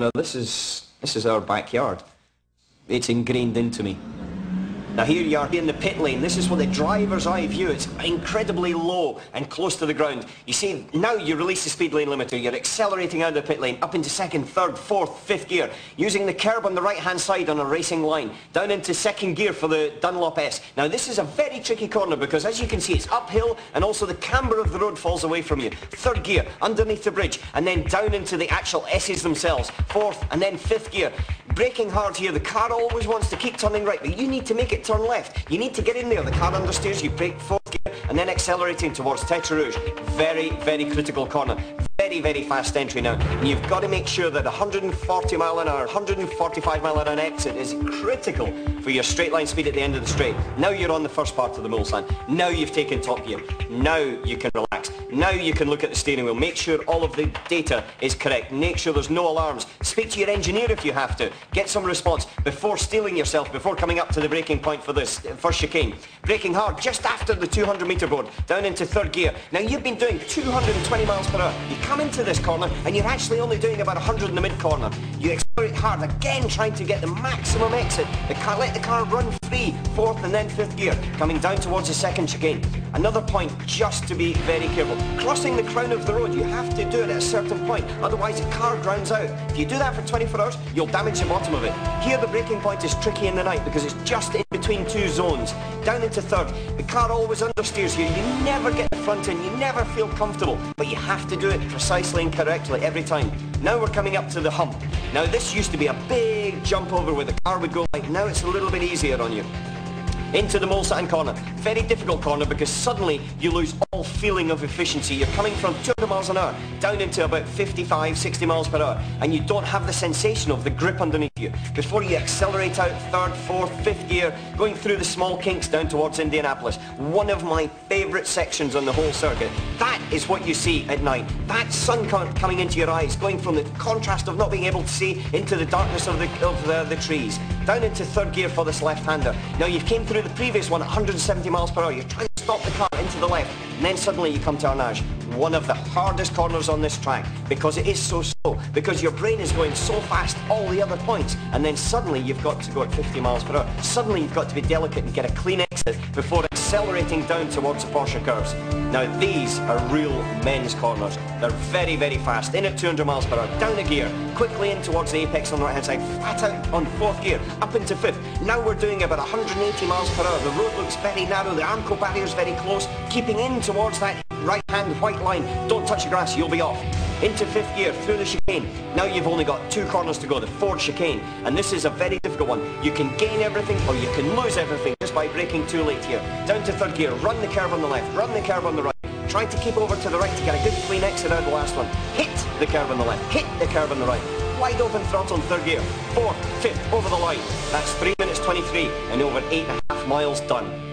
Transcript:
Now this is our backyard. It's ingrained into me. Now here you are in the pit lane. This is what the driver's eye view. It's incredibly low and close to the ground. You see, now you release the speed lane limiter. You're accelerating out of the pit lane, up into second, third, fourth, fifth gear, using the curb on the right-hand side on a racing line, down into second gear for the Dunlop S. Now this is a very tricky corner because, as you can see, it's uphill and also the camber of the road falls away from you. Third gear, underneath the bridge, and then down into the actual S's themselves. Fourth and then fifth gear. Braking hard here. The car always wants to keep turning right, but you need to make it turn left. You need to get in there. The car understeers, you brake fourth gear, and then accelerating towards Tetra Rouge. Very, very critical corner. Very, very fast entry now. And you've got to make sure that 140 mile an hour, 145 mile an hour exit is critical for your straight line speed at the end of the straight. Now you're on the first part of the Mulsanne. Now you've taken top gear. Now you can relax. Now you can look at the steering wheel. Make sure all of the data is correct. Make sure there's no alarms. Speak to your engineer if you have to. Get some response before stealing yourself, before coming up to the braking point for this first chicane. Braking hard just after the 200 metre board, down into third gear. Now you've been doing 220 miles per hour. You come into this corner and you're actually only doing about 100 in the mid corner. You accelerate hard, again trying to get the maximum exit. Let the car run free, fourth and then fifth gear, coming down towards the second chicane. Another point just to be very careful. Crossing the crown of the road, you have to do it at a certain point, otherwise the car grounds out. If you do that for 24 hours, you'll damage the bottom of it. Here the braking point is tricky in the night because it's just in between two zones. Down into third, the car always understeers here. You never get the front in, you never feel comfortable, but you have to do it precisely and correctly every time. Now we're coming up to the hump. Now this used to be a big jump over where the car would go like, now it's a little bit easier on you. Into the Mulsanne corner. Very difficult corner because suddenly you lose all feeling of efficiency. You're coming from 200 miles an hour down into about 55, 60 miles per hour, and you don't have the sensation of the grip underneath you. Before you accelerate out third, fourth, fifth gear, going through the small kinks down towards Indianapolis. One of my favourite sections on the whole circuit. That is what you see at night. That sun coming into your eyes, going from the contrast of not being able to see into the darkness of the trees. Down into third gear for this left-hander. Now you've came through the previous one at 170 miles per hour. You're trying to stop the car into the left, and then suddenly you come to Arnage. One of the hardest corners on this track because it is so slow, because your brain is going so fast all the other points, and then suddenly you've got to go at 50 miles per hour. Suddenly you've got to be delicate and get a clean exit before accelerating down towards the Porsche curves. Now these are real men's corners. They're very, very fast, in at 200 miles per hour, down a gear, quickly in towards the apex on the right hand side, flat out on fourth gear, up into fifth. Now we're doing about 180 miles per hour. The road looks very narrow, the Armco barrier is very close, keeping in towards that right-hand white line. Don't touch the grass, you'll be off. Into fifth gear, through the chicane. Now you've only got two corners to go, the Ford chicane, and this is a very difficult one. You can gain everything or you can lose everything just by braking too late here. Down to third gear, run the curve on the left, run the curve on the right. Try to keep over to the right to get a good clean exit out of the last one. Hit the curve on the left, hit the curve on the right. Wide open throttle in third gear, fourth, fifth, over the line. That's 3 minutes 23 and over 8.5 miles done.